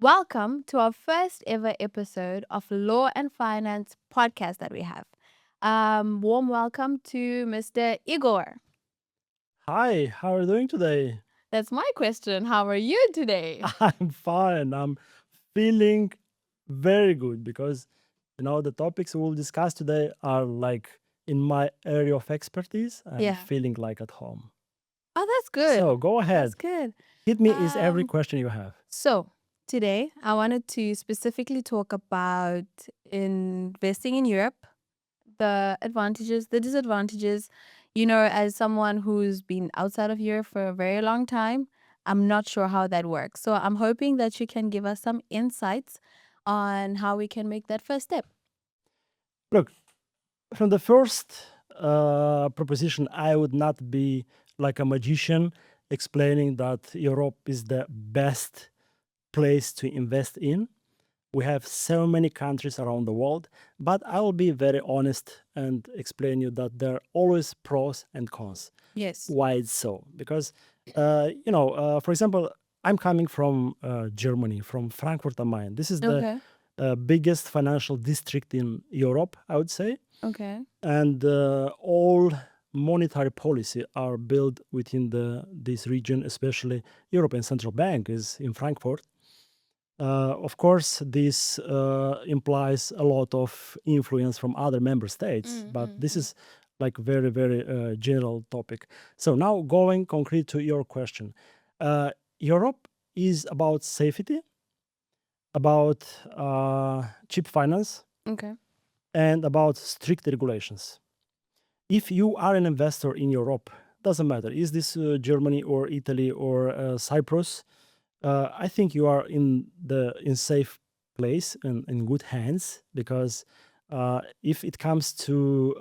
Welcome to our first ever episode of Law and Finance podcast that we have. Warm welcome to Mr. Igor. Hi, how are you doing today? That's my question. How are you today? I'm fine. I'm feeling very good because the topics we'll discuss today are like in my area of expertise. I'm Yeah. feeling like at home. Oh, that's good. So go That's ahead. good. Hit me is every Um, question you have. so today I wanted to specifically talk about investing in Europe, the advantages, the disadvantages. As someone who's been outside of Europe for a very long time, I'm not sure how that works. So I'm hoping that you can give us some insights on how we can make that first step. Look, from the first proposition, I would not be like a magician explaining that Europe is the best place to invest in. We have so many countries around the world, but I will be very honest and explain you that there are always pros and cons. Yes. Why it's so? Because, for example, I'm coming from Germany, from Frankfurt am Main. This is the Okay. biggest financial district in Europe, I would say, Okay. and all monetary policy are built within this region, especially European Central Bank is in Frankfurt. Of course, this implies a lot of influence from other member states, but this is like very, very general topic. So now going concrete to your question, Europe is about safety, about cheap finance, Okay. and about strict regulations. If you are an investor in Europe, doesn't matter, is this Germany or Italy or Cyprus, I think you are in safe place and in good hands because if it comes to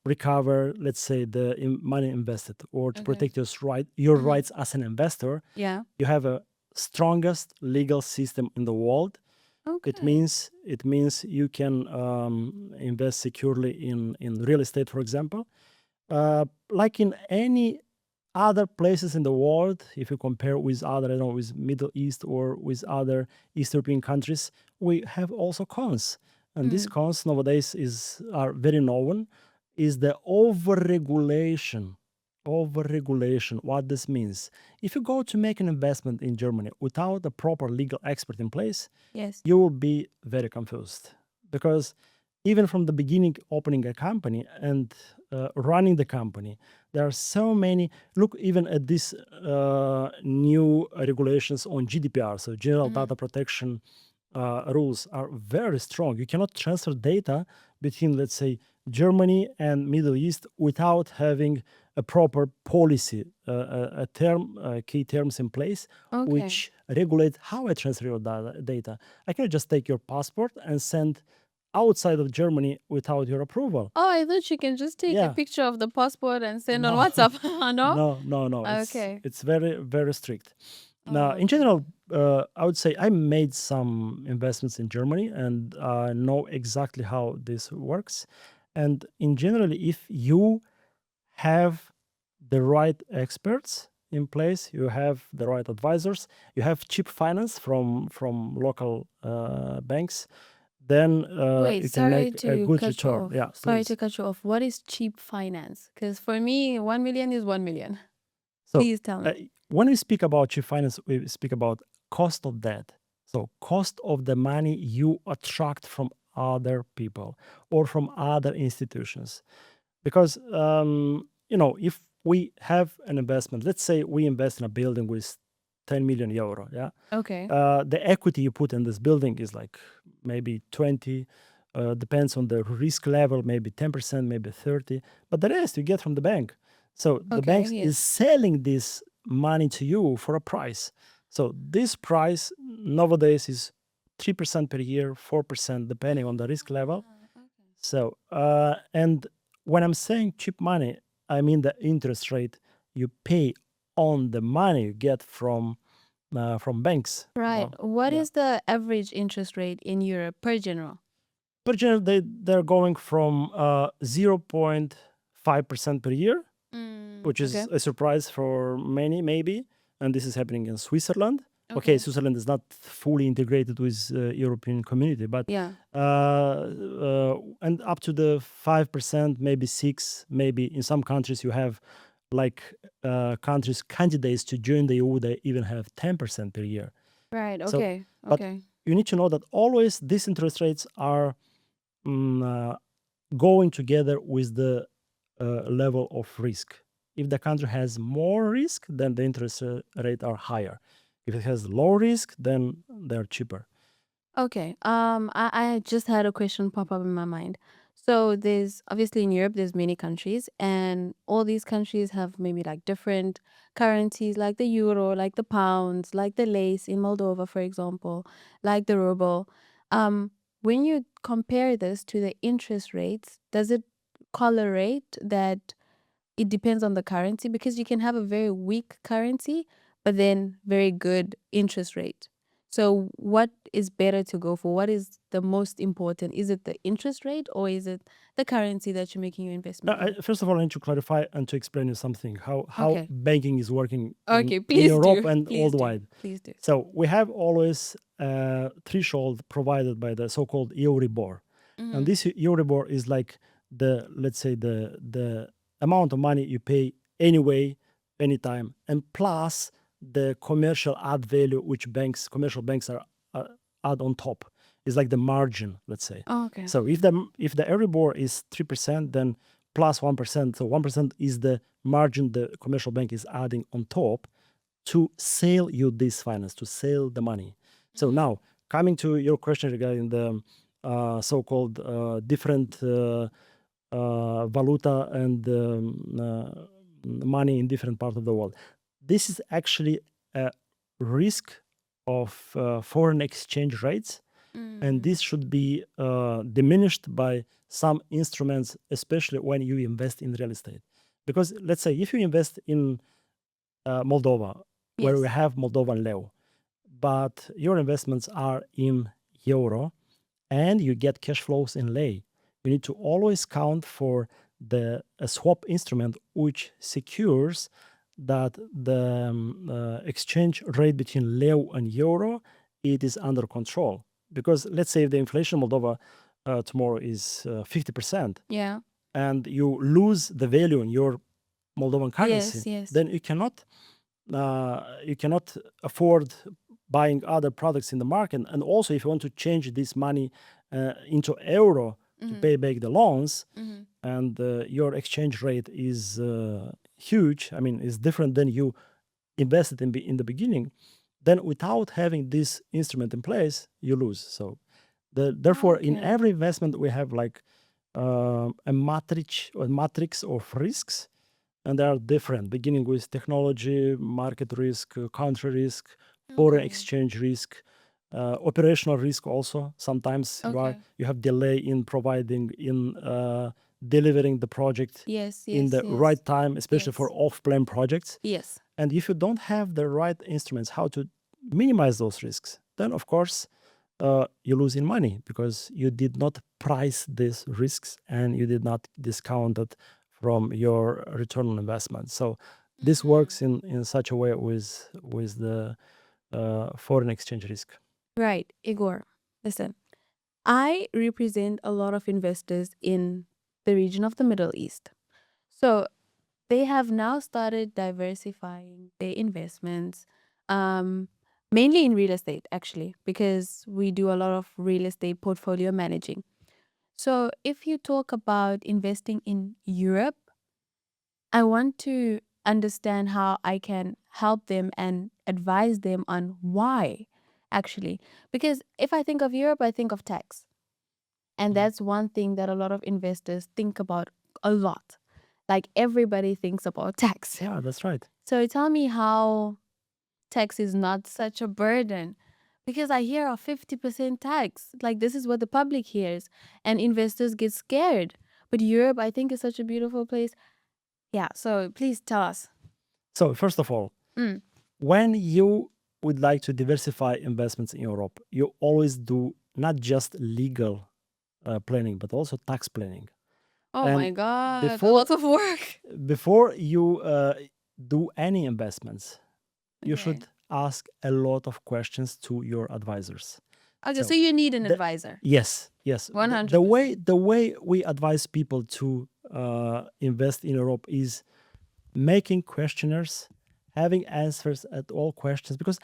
recover, let's say money invested or to Okay. protect your Mhm. rights as an investor, Yeah. you have a strongest legal system in the world. Okay. It means you can invest securely in real estate, for example. Like in any other places in the world, if you compare with other, I don't know, with Middle East or with other East European countries, we have also cons. And these Mm. cons nowadays are very known, is the overregulation. Overregulation, what this means. If you go to make an investment in Germany without a proper legal expert in place, Yes. you will be very confused because even from the beginning opening a company and running the company, there are so many. Look even at these new regulations on GDPR, so general Mhm. data protection rules are very strong. You cannot transfer data between, let's say, Germany and Middle East without having a proper policy, key terms in place, Okay. which regulate how I transfer your data. I cannot just take your passport and send outside of Germany without your approval. Oh, I thought you can just take a Yeah, picture of the passport and send on no, WhatsApp. No? no. Okay. It's very, very strict. Now, in Okay. general, I would say I made some investments in Germany and know exactly how this works. And in general, if you have the right experts in place, you have the right advisors, you have cheap finance from local banks, then Wait, you can sorry make a to good cut you return. off. Yeah, Sorry to please. cut you off. What is cheap finance? Because for me, 1 million is 1 million. So Please tell uh, me. when we speak about cheap finance, we speak about cost of debt. So cost of the money you attract from other people or from other institutions. Because if we have an investment, let's say we invest in a building with 10 million euro, yeah, Okay. the equity you put in this building is like maybe 20, depends on the risk level, maybe 10%, maybe 30, but the rest you get from the bank. So the Okay. bank is Yes. selling this money to you for a price. So this price nowadays is 3% per year, 4%, depending on the risk level. Okay. So, and when I'm saying cheap money, I mean the interest rate you pay on the money you get from banks. Right. What Yeah. is the average interest rate in Europe per general? Per general, they're going from 0.5% per year, which is Okay. a surprise for many, maybe. And this is happening in Switzerland. Okay, Okay. Switzerland is not fully integrated with European community, but Yeah. and up to the 5%, maybe 6, maybe in some countries you have like countries candidates to join the EU, they even have 10% per year. Right. So, Okay. but Okay. you need to know that always these interest rates are going together with the level of risk. If the country has more risk, then the interest rate are higher. If it has low risk, then they're cheaper. Okay. I just had a question pop up in my mind. So there's obviously in Europe there's many countries and all these countries have maybe like different currencies like the euro, like the pounds, like the lace in Moldova, for example, like the ruble. When you compare this to the interest rates, does it correlate that it depends on the currency? Because you can have a very weak currency, but then very good interest rate. So what is better to go for? What is the most important? Is it the interest rate or is it the currency that you're making your investment in? First of all, I need to clarify and to explain you something how Okay. banking is working Okay, in please Europe do. and Please do. worldwide. Please do. So we have always a threshold provided by the so-called Euribor, and Mm-hmm. this Euribor is like the, let's say, the amount of money you pay anyway, anytime, and plus the commercial add value which commercial banks are add on top. Is like the margin, let's say. Oh, okay. So if the Euribor is 3%, then plus 1%. So 1% is the margin the commercial bank is adding on top to sell you this finance, to sell the money. So Mhm. now coming to your question regarding the so-called different valuta and money in different parts of the world. This is actually a risk of foreign exchange rates, and this should be diminished by some instruments, especially when you invest in real estate. Because let's say if you invest in Moldova, where we Yes. have Moldovan leu, but your investments are in euro and you get cash flows in lei, you need to always count for the swap instrument which secures that the exchange rate between leu and euro, it is under control. Because let's say if the inflation in Moldova tomorrow is 50%, Yeah. and you lose the value in your Moldovan currency, Yes, yes. then you cannot afford buying other products in the market. And also, if you want to change this money into euro to pay back the loans, and your exchange rate is huge, I mean, is different than you invested in the beginning, then without having this instrument in place, you lose. So therefore, in Okay. every investment, we have like a matrix of risks, and they are different, beginning with technology, market risk, country risk, foreign Okay. exchange risk, operational risk also. Sometimes Okay. you have delay in delivering the project Yes, in yes, the yes. right time, especially for Yes. off-plan projects. Yes. And if you don't have the right instruments how to minimize those risks, then of course you lose in money because you did not price these risks and you did not discount it from your return on investment. So this works in such a way with the foreign exchange risk. Right, Igor. Listen, I represent a lot of investors in the region of the Middle East. So they have now started diversifying their investments, mainly in real estate, actually, because we do a lot of real estate portfolio managing. So if you talk about investing in Europe, I want to understand how I can help them and advise them on why, actually. Because if I think of Europe, I think of tax. And that's one thing that a lot of investors think about a lot. Like everybody thinks about tax. Yeah, that's right. So tell me how tax is not such a burden. Because I hear a 50% tax. Like this is what the public hears. And investors get scared. But Europe, I think, is such a beautiful place. Yeah, so please tell us. So first of all, Mm. when you would like to diversify investments in Europe, you always do not just legal planning, but also tax planning. Oh my And God, a before lot of work. before you do any investments, you Okay. should ask a lot of questions to your advisors. Okay, So so you need an the advisor. yes, yes. 100%. The way we advise people to invest in Europe is making questionnaires, having answers at all questions. Because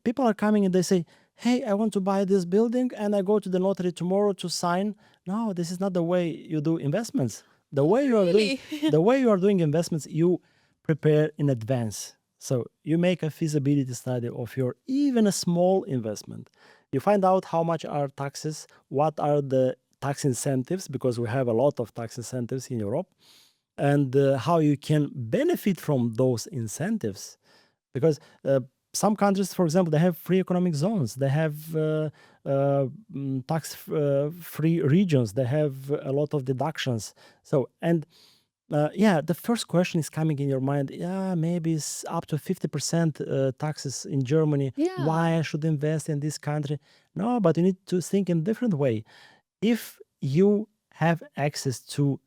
people are coming and they say, "Hey, I want to buy this building," and I go to the notary tomorrow to sign. No, this is not the way you do investments. The way you are doing Really? the way you are doing investments, you prepare in advance. So you make a feasibility study of your even a small investment. You find out how much are taxes, what are the tax incentives, because we have a lot of tax incentives in Europe, and how you can benefit from those incentives. Because some countries, for example, they have free economic zones, they have tax free regions, they have a lot of deductions. So, and yeah, the first question is coming in your mind. Yeah, maybe it's up to 50% taxes in Germany. Why Yeah. I should invest in this country? No, but you need to think in different way. If you have access to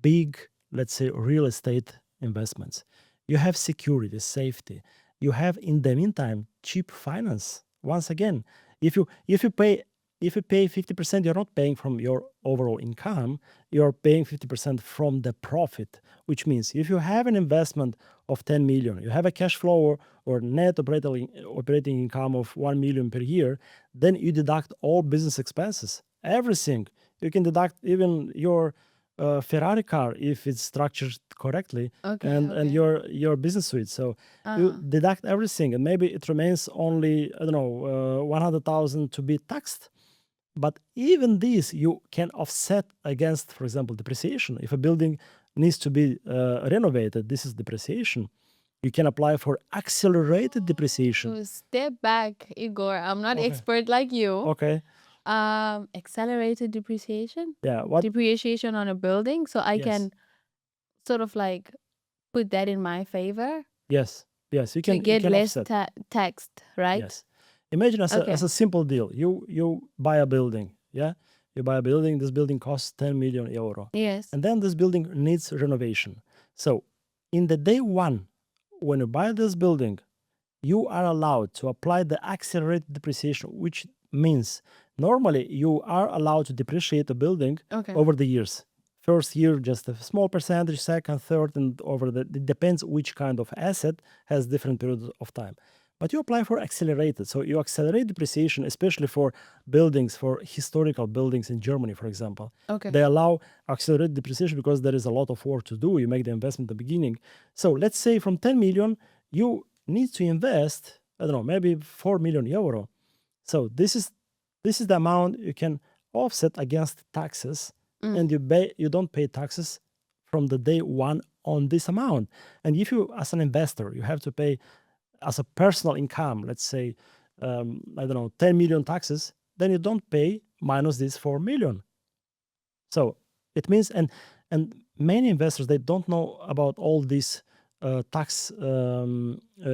big, let's say, real estate investments, you have security, safety. You have, in the meantime, cheap finance. Once again, if you pay 50%, you're not paying from your overall income, you're paying 50% from the profit, which means if you have an investment of 10 million, you have a cash flow or net operating income of 1 million per year, then you deduct all business expenses, everything. You can deduct even your Ferrari car if it's structured correctly, Okay, and okay. your business suite. So you Uh-huh. deduct everything, and maybe it remains only, I don't know, 100,000 to be taxed. But even this you can offset against, for example, depreciation. If a building needs to be renovated, this is depreciation. You can apply for accelerated depreciation. Oh, step back, Igor. I'm not Okay. expert like you. Okay. Accelerated depreciation? Yeah. What? Depreciation on a building, so I Yes. can sort of like put that in my favor Yes. Yes. You to can get less offset. taxed, right? Yes. Imagine as Okay. a simple deal. You buy a building. Yeah. You buy a building. This building costs 10 million euro. Yes. And then this building needs renovation. So in the day one, when you buy this building, you are allowed to apply the accelerated depreciation, which means normally you are allowed to depreciate a building Okay. over the years. First year, just a small percentage, second, third, and it depends which kind of asset has different periods of time. But you apply for accelerated. So you accelerate depreciation, especially for buildings, for historical buildings in Germany, for example. Okay. They allow accelerated depreciation because there is a lot of work to do. You make the investment at the beginning. So let's say from 10 million, you need to invest, I don't know, maybe 4 million euro. So this is the amount you can offset against taxes, and you don't pay taxes from the day one on this amount. And if you, as an investor, you have to pay as a personal income, let's say, I don't know, 10 million taxes, then you don't pay minus this 4 million. So it means, and many investors, they don't know about all these tax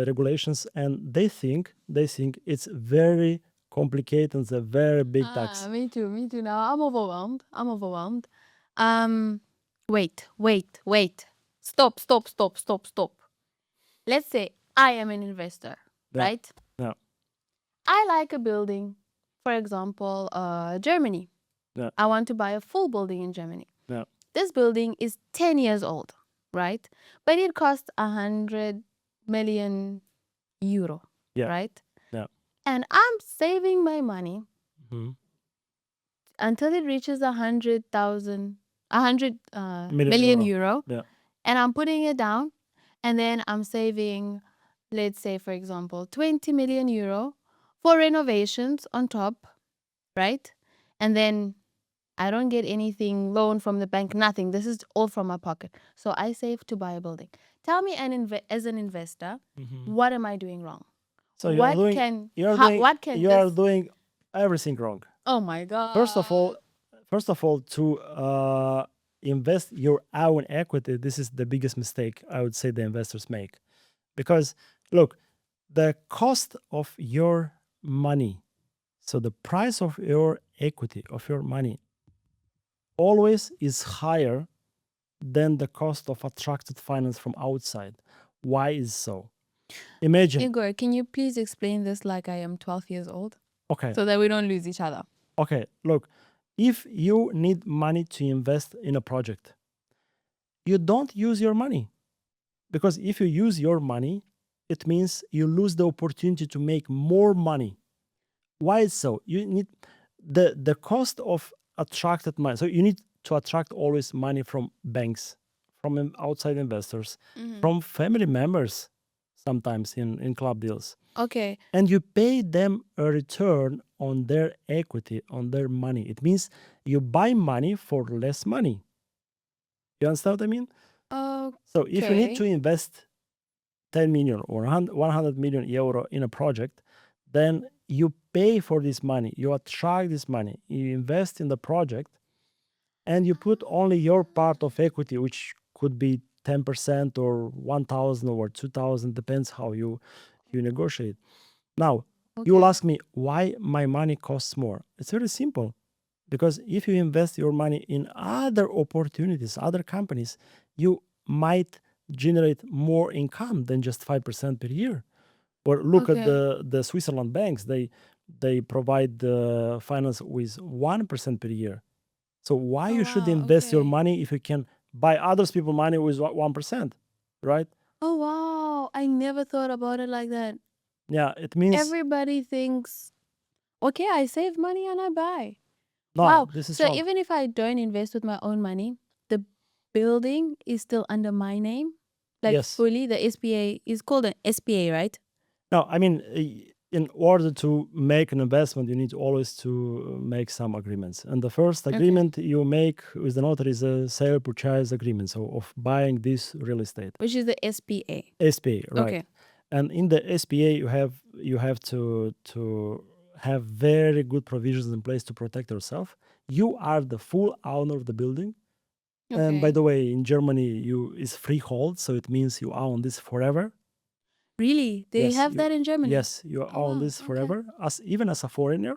regulations, and they think it's very complicated and it's a very big tax. Me too. Now I'm overwhelmed. Wait. Stop. Let's say I am an investor, Yeah. right? Yeah. I like a building, for example, Germany. Yeah. I want to buy a full building in Germany. Yeah. This building is 10 years old, right? But it costs 100 million euro, Yeah. right? Yeah. And I'm saving my money Mhm. until it reaches 100 Million million euro. euro, Yeah. and I'm putting it down, and then I'm saving, let's say, for example, 20 million euro for renovations on top, right? And then I don't get anything loan from the bank, nothing. This is all from my pocket. So I save to buy a building. Tell me, as an investor, Mhm. what am I doing wrong? So you are doing everything wrong. Oh my God. First of all, to invest your own equity, this is the biggest mistake I would say the investors make. Because look, the cost of your money, so the price of your equity, of your money, always is higher than the cost of attracted finance from outside. Why is so? Imagine, Igor, can you please explain this like I am 12 years old okay, so that we don't lose each other? okay, look, if you need money to invest in a project, you don't use your money. Because if you use your money, it means you lose the opportunity to make more money. Why is so? You need the cost of attracted money. So you need to attract always money from banks, from outside investors, from family members, sometimes in club deals. Okay. And you pay them a return on their equity, on their money. It means you buy money for less money. You understand what I mean? So if you need to Okay. invest 10 million or 100 million euro in a project, then you pay for this money, you attract this money, you invest in the project, and you put only your part of equity, which could be 10% or 1,000 or 2,000, depends how you negotiate. Now, you will Okay. ask me why my money costs more. It's very simple. Because if you invest your money in other opportunities, other companies, you might generate more income than just 5% per year. Or look at Okay. the Switzerland banks, they provide the finance with 1% per year. So why Oh, you should wow. invest your Okay. money if you can buy others people money with 1%, right? Oh, wow. I never thought about it like that. Yeah, it means Everybody thinks, okay, I save money and I buy. no, Wow. this is So wrong. even if I don't invest with my own money, the building is still under my name? Like Yes. fully, the SPA is called an SPA, right? No, I mean, in order to make an investment, you need always to make some agreements. And the first Okay. agreement you make with the notary is a sale purchase agreement, so of buying this real estate. Which is the SPA. SPA, right? Okay. And in the SPA, you have to have very good provisions in place to protect yourself. You are the full owner of the building. And by Okay. the way, in Germany, you is freehold, so it means you own this forever. Really? They Yes, have that in Germany? yes, you Oh, own wow. this Okay. forever, as even as a foreigner.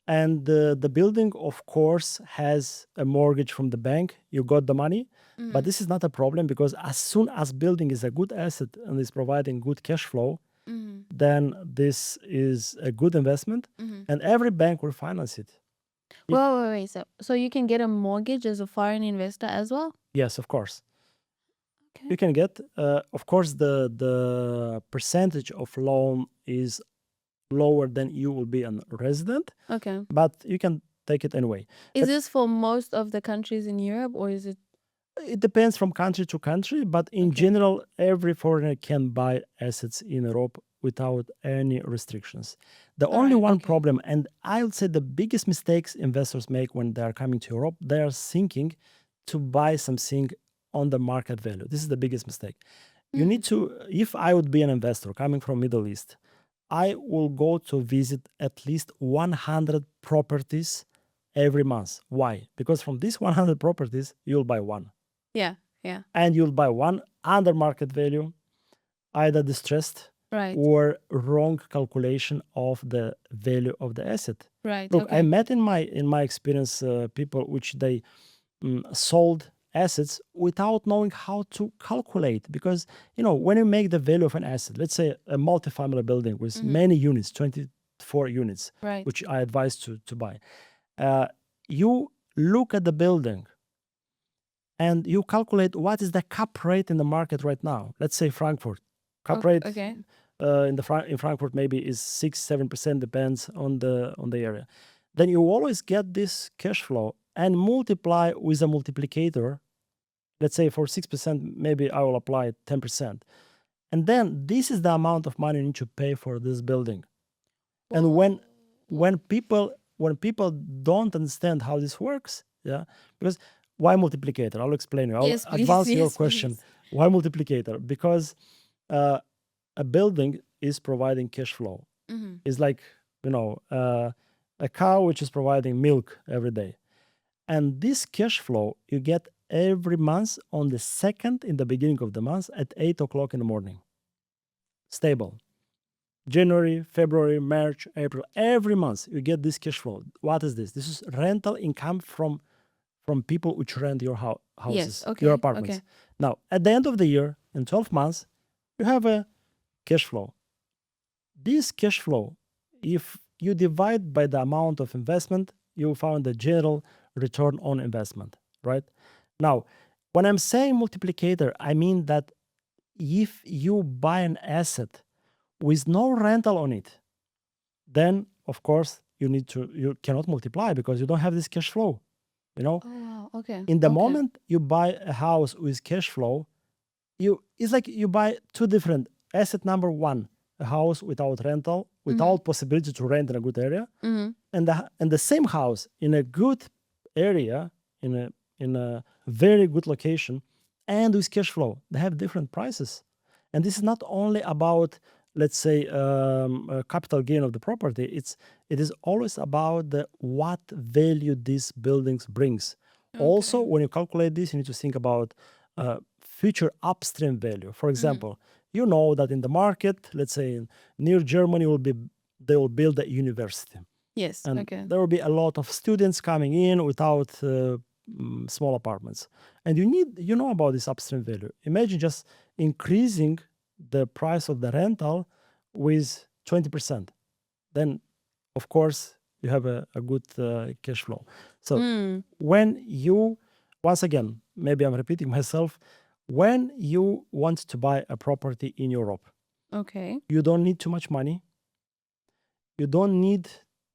And the building, of course, has a mortgage from the bank. You got the money, but this is not a problem because as soon as building is a good asset and is providing good cash flow, then this is a good investment, and every bank will finance it. If- Wait. So you can get a mortgage as a foreign investor as well? yes, of course. Okay. You can get, of course, the percentage of loan is lower than you will be a resident, Okay. but you can take it anyway. Is But this for most of the countries in Europe or is it it depends from country to country, but in okay? general, every foreigner can buy assets in Europe without any restrictions. The All only right. one Okay. problem, and I would say the biggest mistakes investors make when they are coming to Europe, they are thinking to buy something on the market value. This is the biggest mistake. You need to, if I would be an investor coming from Middle East, I will go to visit at least 100 properties every month. Why? Because from these 100 properties, you'll buy one. Yeah. Yeah. And you'll buy one under market value, either distressed Right. or wrong calculation of the value of the asset. Right. Look, I Okay. met in my experience people which they sold assets without knowing how to calculate, because when you make the value of an asset, let's say a multifamily building with many units, 24 units, Right. which I advise to buy, you look at the building and you calculate what is the cap rate in the market right now. Let's say Frankfurt. Cap rate Okay. in Frankfurt maybe is 6-7%, depends on the area. Then you always get this cash flow and multiply with a multiplicator. Let's say for 6%, maybe I will apply 10%. And then this is the amount of money you need to pay for this building. And when people don't understand how this works, yeah, because why multiplicator? I'll explain you. I'll Yes, please. advance your Yes, question. please. Why multiplicator? Because a building is providing cash flow. It's like a cow which is providing milk every day, and this cash flow you get every month on the second in the beginning of the month at 8 o'clock in the morning. Stable. January, February, March, April, every month you get this cash flow. What is this? This is rental income from people which rent your houses, Yes. your Okay. apartments. Okay. Now, at the end of the year, in 12 months, you have a cash flow. This cash flow, if you divide by the amount of investment, you will find the general return on investment, right? Now, when I'm saying multiplicator, I mean that if you buy an asset with no rental on it, then of course you cannot multiply because you don't have this cash flow. You know, Oh wow. Okay. in the Okay. moment you buy a house with cash flow, it's like you buy two different asset. Number one, a house without rental, without possibility to rent in a good area, Mm-hmm. and the same house in a good area, in a very good location, and with cash flow. They have different prices, and this is not only about, let's say, capital gain of the property. It is always about the what value these buildings brings. Also, Okay. when you calculate this, you need to think about future upstream value. For example, you know that in the market, let's say near Germany, they will build a university, Yes. and Okay. there will be a lot of students coming in without small apartments, and you know about this upstream value. Imagine just increasing the price of the rental with 20%, then of course you have a good cash flow. So when you, once again, maybe I'm repeating myself, when you want to buy a property in Europe, Okay. you don't need too much money. You don't need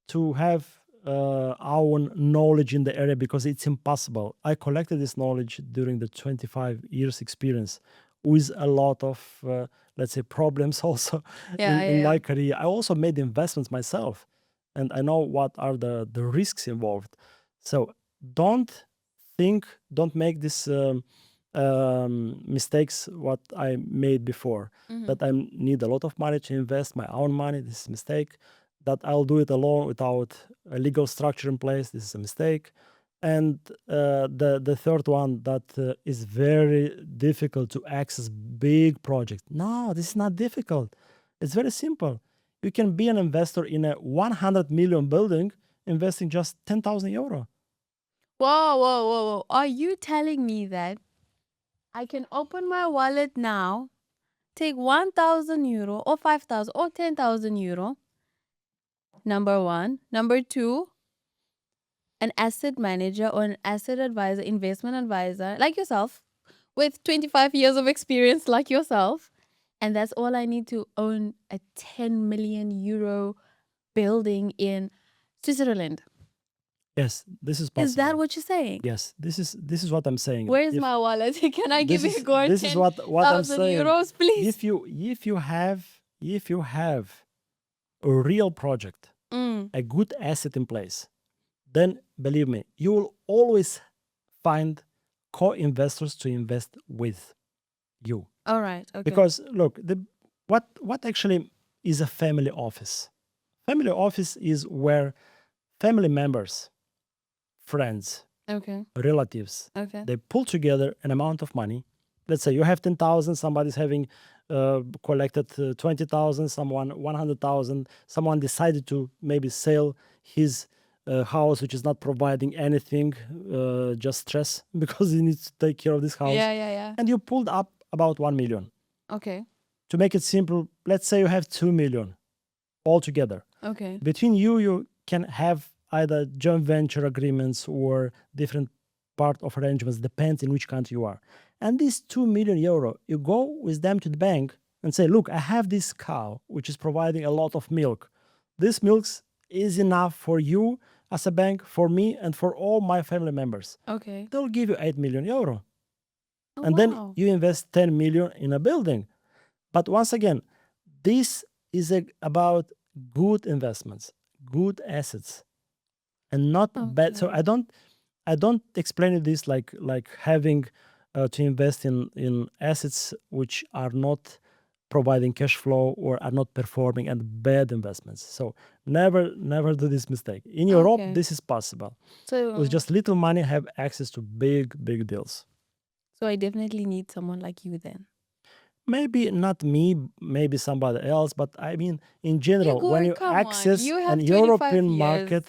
to have our knowledge in the area because it's impossible. I collected this knowledge during the 25 years experience with a lot of, let's say, problems also Yeah. in Yeah. my career. I also made investments myself, and I know what are the risks involved. So don't don't make this mistakes what I made before. That I need a lot of money to invest my own money. This is a mistake. That I'll do it alone without a legal structure in place. This is a mistake. And the third one, that is very difficult to access big projects. No, this is not difficult. It's very simple. You can be an investor in a 100 million building, investing just 10,000 euro. Whoa, whoa, whoa, whoa. Are you telling me that I can open my wallet now, take 1,000 euro or 5,000 or 10,000 euro? Number one. Number two, an asset manager or an asset advisor, investment advisor like yourself with 25 years of experience like yourself. And that's all I need to own a 10 million euro building in Switzerland. Yes, this is Is possible. that what you're saying? Yes, this is what I'm saying. Where's If my wallet? Can I give this you is go this is what I'm 10,000 saying. euros, please? If you have a real project, a good asset in place, then believe me, you will always find co-investors to invest with you. All right. Okay. Because look, what actually is a family office? Family office is where family members, friends, Okay. relatives, Okay. they pull together an amount of money. Let's say you have 10,000, somebody's having collected 20,000, someone 100,000, someone decided to maybe sell his house, which is not providing anything, just stress because he needs to take care of this house. Yeah, yeah, yeah. And you pulled up about 1 million. Okay. To make it simple, let's say you have 2 million altogether. Okay. Between you can have either joint venture agreements or different part of arrangements, depends in which country you are. And these 2 million euro, you go with them to the bank and say, look, I have this cow which is providing a lot of milk. This milk is enough for you as a bank, for me, and for all my family members. Okay. They'll give you 8 million euro. Oh, And then wow. you invest 10 million in a building. But once again, this is about good investments, good assets, and not bad. So Okay. I don't explain this like having to invest in assets which are not providing cash flow or are not performing, and bad investments. So never do this mistake. In Europe, Okay. this is possible. So With just little money, have access to big deals. so I definitely need someone like you then. Maybe not me, maybe somebody else, but I mean, in general, when Igor, you come on. access You an have 25 European years. market,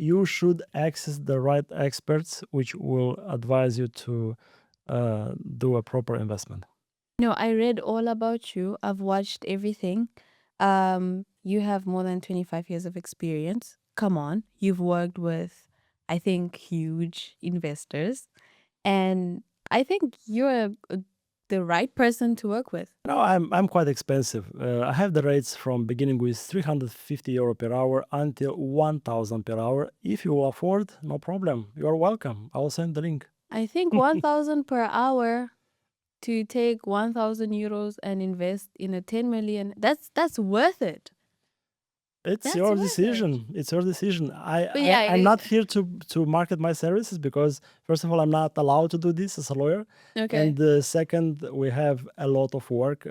you should access the right experts, which will advise you to do a proper investment. No, I read all about you. I've watched everything. You have more than 25 years of experience. Come on. You've worked with, I think, huge investors. And I think you're the right person to work with. No, I'm quite expensive. I have the rates from beginning with 350 euro per hour until 1,000 per hour. If you will afford, no problem. You are welcome. I will send the link. I think 1,000 per hour to take 1,000 euros and invest in a 10 million, that's worth it. It's That's your worth it. decision. It's your decision. But yeah, I'm not here to market my services because first of all, I'm not allowed to do this as a lawyer. okay. And second, we have a lot of work.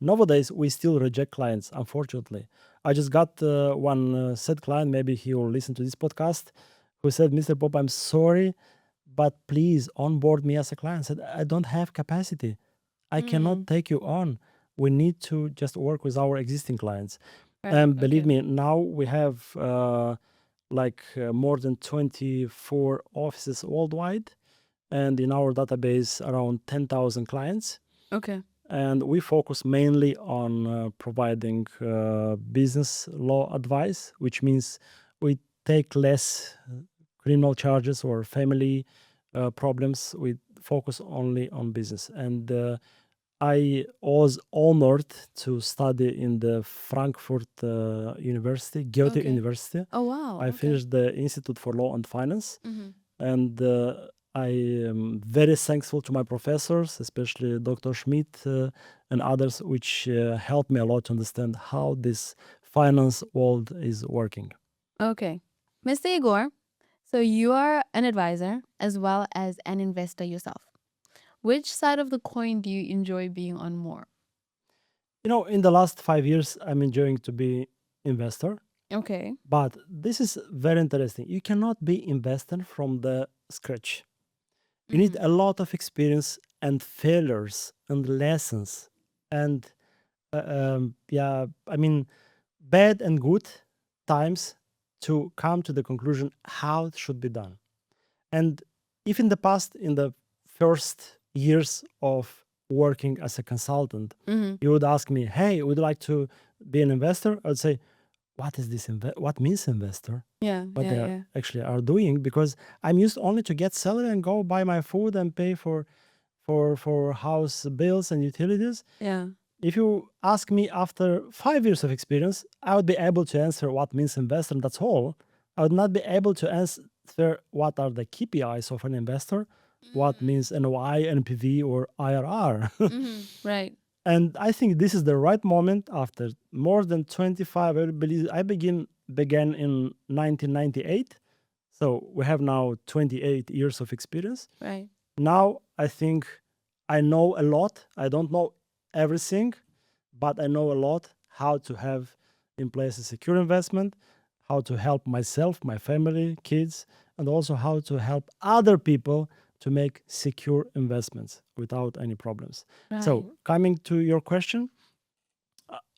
Nowadays we still reject clients, unfortunately. I just got one said client, maybe he will listen to this podcast, who said, Mr. Pop, I'm sorry, but please onboard me as a client. I said, I don't have capacity. I cannot take you on. We need to just work with our existing clients. Right, And believe okay. me, now we have more than 24 offices worldwide, and in our database around 10,000 clients. Okay. And we focus mainly on providing business law advice, which means we take less criminal charges or family problems. We focus only on business. And I was honored to study in the Frankfurt University, Goethe Okay. University. Oh wow. I Okay. finished the Institute for Law and Finance, Mhm. and I am very thankful to my professors, especially Dr. Schmidt and others, which helped me a lot to understand how this finance world is working. Okay. Mr. Igor, so you are an advisor as well as an investor yourself. Which side of the coin do you enjoy being on more? You know, in the last 5 years, I'm enjoying to be investor. Okay. But this is very interesting. You cannot be investor from the scratch. You need a lot of experience and failures and lessons and I mean bad and good times to come to the conclusion how it should be done. And if in the past, in the first years of working as a consultant, you would ask me, "Hey, would you like to be an investor?" I would say, "What is this? What means investor? Yeah, What yeah, they yeah. actually are doing?" Because I'm used only to get salary and go buy my food and pay for house bills and utilities. Yeah. If you ask me after 5 years of experience, I would be able to answer what means investor, and that's all. I would not be able to answer what are the KPIs of an investor, what means NOI, NPV, or IRR. Right. And I think this is the right moment after more than 25. I believe I began in 1998. So we have now 28 years of experience. Right. Now I think I know a lot. I don't know everything, but I know a lot how to have in place a secure investment, how to help myself, my family, kids, and also how to help other people to make secure investments without any problems. Right. So, coming to your question,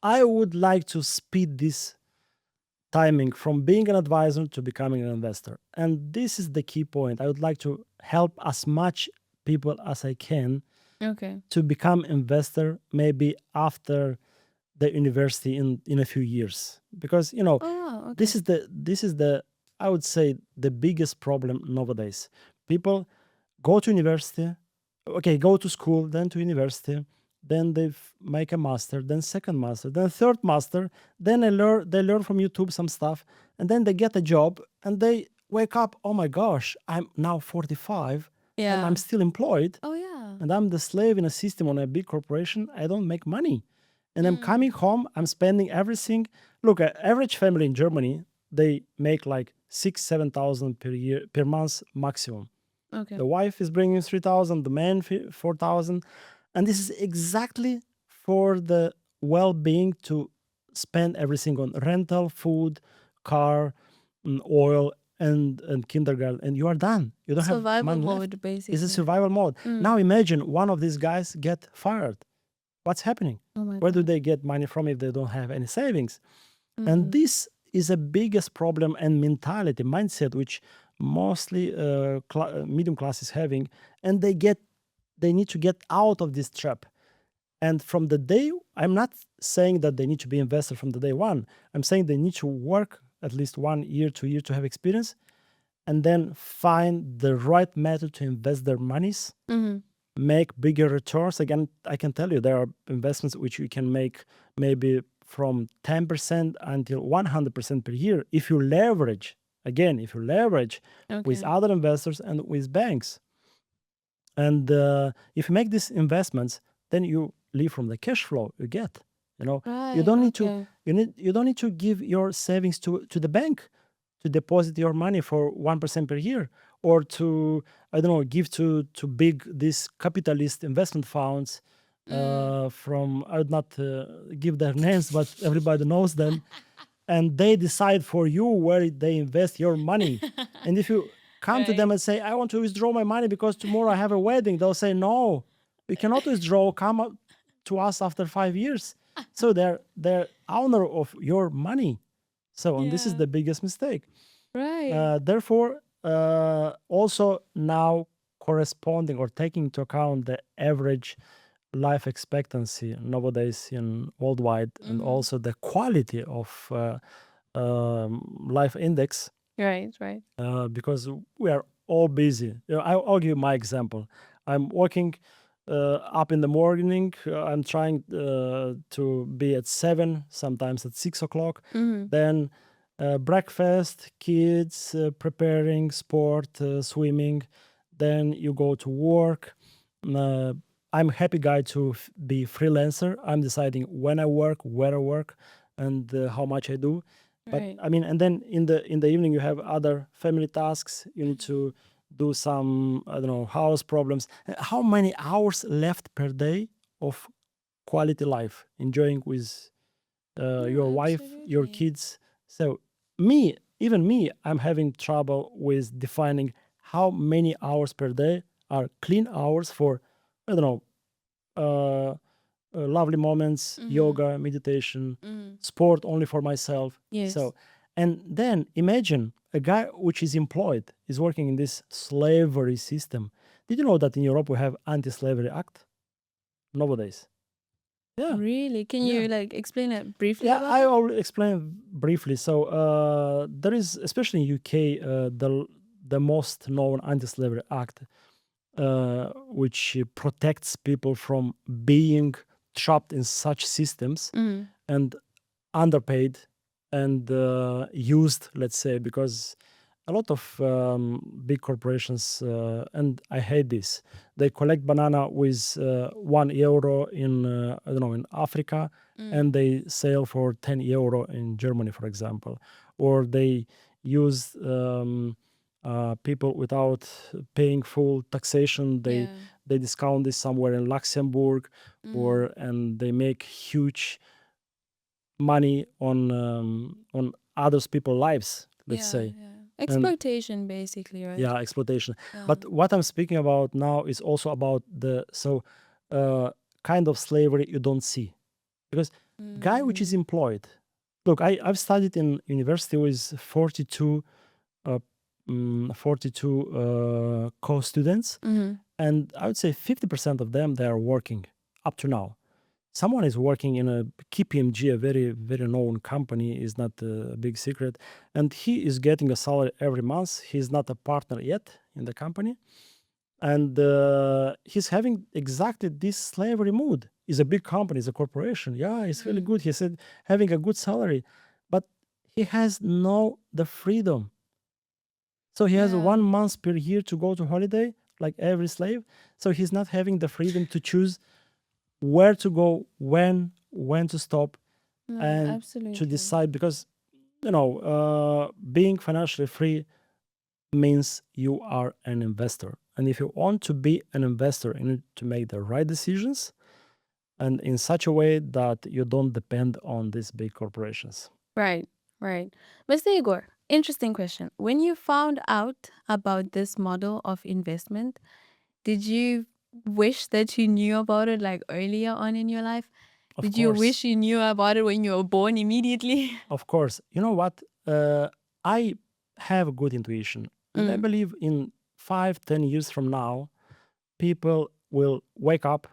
I would like to speed this timing from being an advisor to becoming an investor. And this is the key point. I would like to help as much people as I can Okay. to become investor maybe after the university in a few years. Because you know, Oh wow. this Okay. is the I would say the biggest problem nowadays. People go to university, okay, go to school, then to university, then they make a master, then second master, then third master, then they learn from YouTube some stuff, and then they get a job and they wake up, oh my gosh, I'm now 45 and Yeah. I'm still employed Oh yeah. and I'm the slave in a system on a big corporation. I don't make money. And I'm coming home, I'm spending everything. Look, an average family in Germany, they make like 6,000-7,000 per year per month maximum. Okay. The wife is bringing 3,000, the man 4,000, and this is exactly for the well-being to spend everything on rental, food, car, oil, and kindergarten, and you are done. You don't have Survival money left. mode, It's basically. a survival mode. Now imagine one of these guys get fired. What's happening? Oh my Where do god. they get money from if they don't have any savings? And this is a biggest problem and mentality, mindset, which mostly medium class is having, and they get they need to get out of this trap. And from the day, I'm not saying that they need to be investor from the day one. I'm saying they need to work at least 1 year, 2 years to have experience, and then find the right method to invest their monies, Mhm. make bigger returns. Again, I can tell you there are investments which you can make maybe from 10% until 100% per year if you leverage, again, if you leverage with Okay. other investors and with banks. And if you make these investments, then you live from the cash flow you get. You know, you Right. don't need to Okay. you don't need to give your savings to the bank to deposit your money for 1% per year, or to, I don't know, give to big these capitalist investment funds. Mm. From, I would not give their names, but everybody knows them, and they decide for you where they invest your money. And if you come to them Right. and say, I want to withdraw my money because tomorrow I have a wedding, they'll say, no, we cannot withdraw. Come up to us after 5 years. So they're owner of your money. So, and this is Yeah. the biggest mistake. Right. Therefore, also now corresponding or taking into account the average life expectancy nowadays in worldwide, and Mhm. also the quality of life index, Right. Right. because we are all busy. I'll give you my example. I'm working up in the morning. I'm trying to be at 7, sometimes at 6 o'clock. Mhm. Then breakfast, kids, preparing, sport, swimming. Then you go to work. Uh, I'm happy guy to be freelancer. I'm deciding when I work, where I work, and how much I do. But Right. I mean, and then in the evening you have other family tasks. You need to do some, I don't know, house problems. How many hours left per day of quality life, enjoying with No, your wife, your absolutely. kids? So even me, I'm having trouble with defining how many hours per day are clean hours for, I don't know, uh, lovely moments, Mhm. yoga, meditation, Mhm. sport only for myself. Yes. So, and then imagine a guy which is employed, is working in this slavery system. Did you know that in Europe we have anti-slavery act nowadays? Yeah, Really? Can yeah. you like explain it briefly Yeah, about I it? will explain briefly. So there is, especially in UK, the most known anti-slavery act, which protects people from being trapped in such systems Mhm. and underpaid and used, let's say, because a lot of big corporations, and I hate this, they collect banana with €1 in, I don't know, in Africa, Mm. and they sell for €10 in Germany, for example. Or they use people without paying full taxation. They Yeah. they discount this somewhere in Luxembourg, or Mhm. and they make huge money on others people's lives, let's Yeah, say. yeah. And Exploitation basically, right? yeah, exploitation. Yeah. But what I'm speaking about now is also about the, so uh, kind of slavery you don't see, because guy which is Mm. employed, look, I've studied in university with 42 uh, 42 co-students, Mhm. and I would say 50% of them, they are working up to now. Someone is working in a KPMG, a very, very known company, is not a big secret, and he is getting a salary every month. He's not a partner yet in the company, and he's having exactly this slavery mood. It's a big company, it's a corporation. Yeah, it's really Mm. good. He said having a good salary, but he has no the freedom. So he has Yeah. 1 month per year to go to holiday, like every slave. So he's not having the freedom to choose where to go, when to stop, No, and to absolutely. decide, because being financially free means you are an investor, and if you want to be an investor, you need to make the right decisions, and in such a way that you don't depend on these big corporations. Right, right. Mr. Igor, interesting question. When you found out about this model of investment, did you wish that you knew about it like earlier on in your life? Of Did you course, wish you knew about it when you were born immediately? of course. You know what? I have a good intuition, and I Mm. believe in 5, 10 years from now, people will wake up,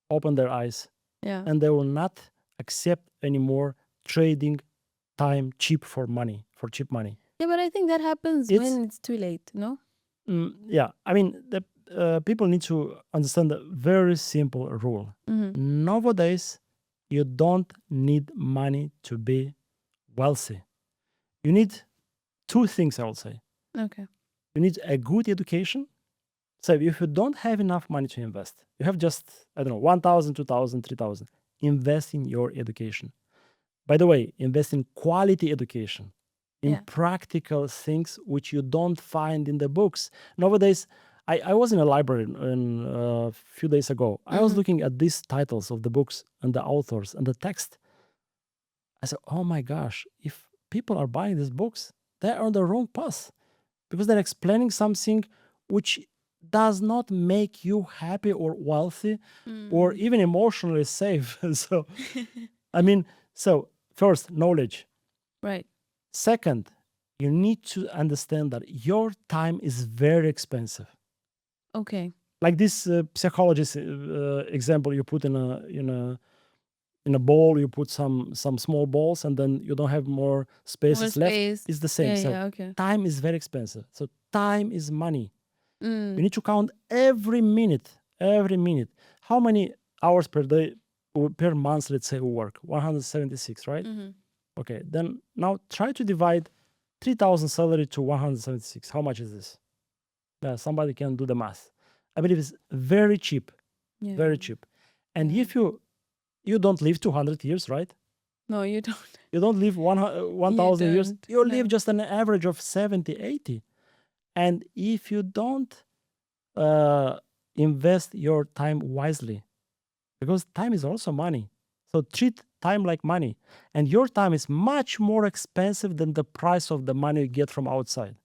open their eyes, Yeah. and they will not accept anymore trading time cheap for money, for cheap money. Yeah, but I think that happens It's when it's too late, no? yeah. I mean, the people need to understand a very simple rule. Mm-hmm. Nowadays, you don't need money to be wealthy. You need two things, I will say. Okay. You need a good education. So if you don't have enough money to invest, you have just, I don't know, 1,000, 2,000, 3,000, invest in your education. By the way, invest in quality education, in Yeah. practical things which you don't find in the books. Nowadays, I was in a library a few days ago. I was Mhm. looking at these titles of the books and the authors and the text. I said, oh my gosh, if people are buying these books, they're on the wrong path because they're explaining something which does not make you happy or wealthy or even emotionally safe. So, I mean, so first, knowledge. Right. Second, you need to understand that your time is very expensive. Okay. Like this psychologist example, you put in a bowl, you put some small balls, and then you don't have more spaces left. space. It's the same. Yeah, So yeah, okay. time is very expensive. So time is money. You Mm. need to count every minute. Every minute. How many hours per day or per month, let's say, we work? 176, right? Mhm. Okay. Then now try to divide 3,000 salary to 176. How much is this? Yeah, somebody can do the math. I believe it's very cheap. Yeah. Very cheap. And Yeah. if you don't live 200 years, right? No, you don't. You don't live 1,000 years. don't, You live no. just an average of 70, 80. And if you don't invest your time wisely, because time is also money. So treat time like money. And your time is much more expensive than the price of the money you get from outside.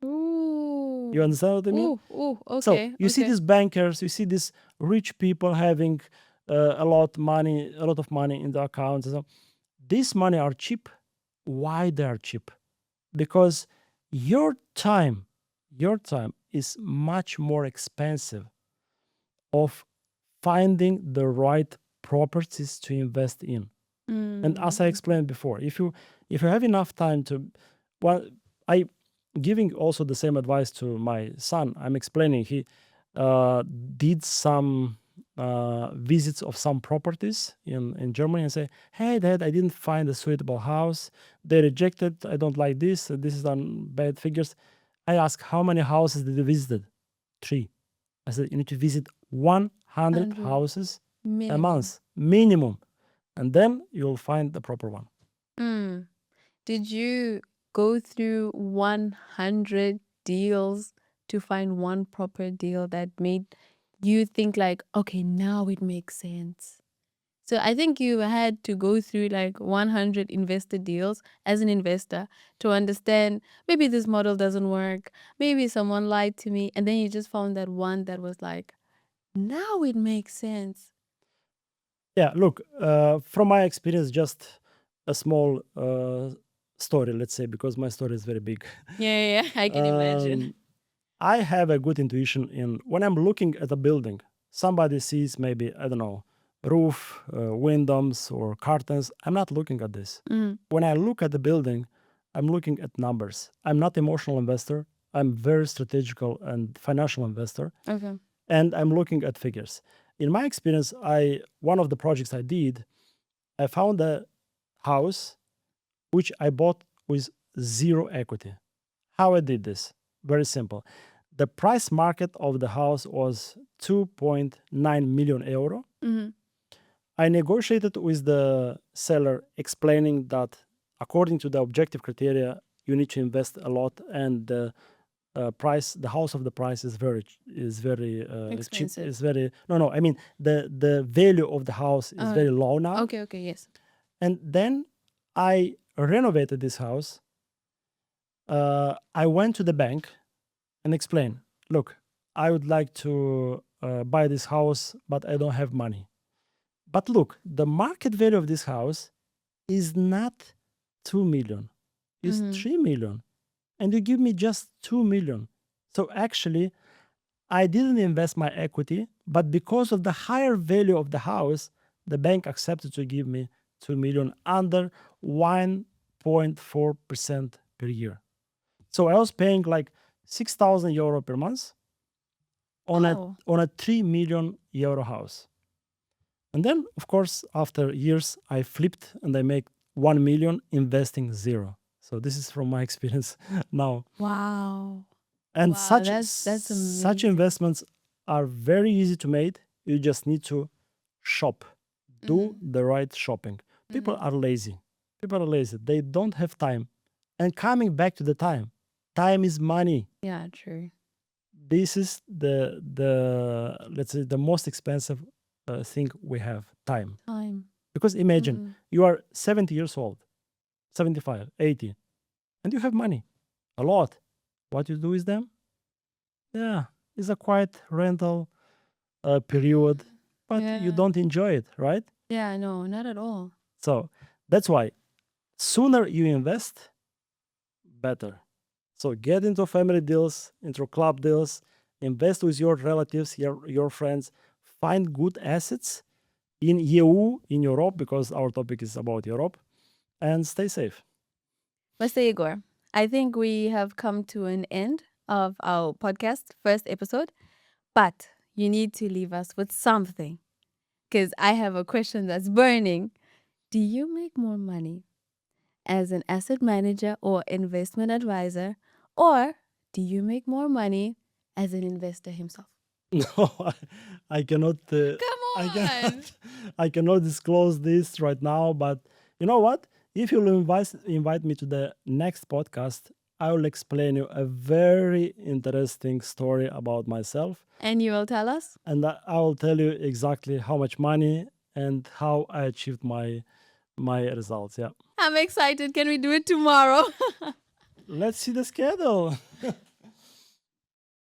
Ooh. You understand what I mean? Ooh, So okay. you see Okay. these bankers, you see these rich people having a lot of money in the accounts. And so these money are cheap. Why they are cheap? Because your time is much more expensive of finding the right properties to invest in. And as I explained before, if you have enough time to, well, I giving also the same advice to my son. I'm explaining he did some visits of some properties in Germany and say, hey dad, I didn't find a suitable house. They rejected. I don't like this. This is on bad figures. I asked how many houses did you visit? 3. I said you need to visit 100 100 houses a minimum. month minimum, and then you'll find the proper one. Mm. Did you go through 100 deals to find one proper deal that made you think like, okay, now it makes sense? So I think you had to go through like 100 investor deals as an investor to understand maybe this model doesn't work, maybe someone lied to me, and then you just found that one that was like, now it makes sense. Yeah, look, from my experience, just a small story, let's say, because my story is very big. Yeah, I can imagine. I have a good intuition in when I'm looking at a building, somebody sees maybe, I don't know, roof, windows, or curtains. I'm not looking at this. Mm, When I look at the building, I'm looking at numbers. I'm not emotional investor. I'm very strategical and financial investor, okay. and I'm looking at figures. In my experience, one of the projects I did, I found a house which I bought with zero equity. How I did this? Very simple. The price market of the house was 2.9 million euro. Hmm. I negotiated with the seller explaining that according to the objective criteria, you need to invest a lot, and the price, the house of the price is very cheap. Expensive. Is very no. I mean the value of the house is very low now. Okay, yes. And then I renovated this house. I went to the bank and explained, look, I would like to buy this house, but I don't have money. But look, the market value of this house is not 2 million, it's 3 million. And you give me just 2 million. So actually, I didn't invest my equity, But because of the higher value of the house, the bank accepted to give me 2 million under 1.4% per year. So I was paying like 6,000 euro per month on Oh, a 3 million euro house. And then, of course, after years, I flipped and I make 1 million investing zero. So this is from my experience now. wow. And Wow, such that's such amazing. investments are very easy to make. You just need to shop. Do the right shopping. People Mhm. are lazy. People are lazy. They don't have time. And coming back to the time, time is money. Yeah, true. This is the let's say the most expensive thing we have, time. Time. Because imagine Mm-mm. you are 70 years old, 75, 80, and you have money, a lot. What you do with them? Yeah, it's a quiet rental period, but you Yeah. don't enjoy it, right? Yeah, no, not at all. So that's why sooner you invest, better. So get into family deals, into club deals, invest with your relatives, your friends, find good assets in EU, in Europe, because our topic is about Europe, and stay safe. Mr. Igor, I think we have come to an end of our podcast, first episode, but you need to leave us with something because I have a question that's burning. Do you make more money as an asset manager or investment advisor, or do you make more money as an investor himself? No, I cannot. Come I on. cannot. I cannot disclose this right now. But you know what? If you'll invite me to the next podcast, I will explain you a very interesting story about myself, And you will tell us? and I will tell you exactly how much money and how I achieved my results. Yeah, I'm excited. Can we do it tomorrow? let's see the schedule.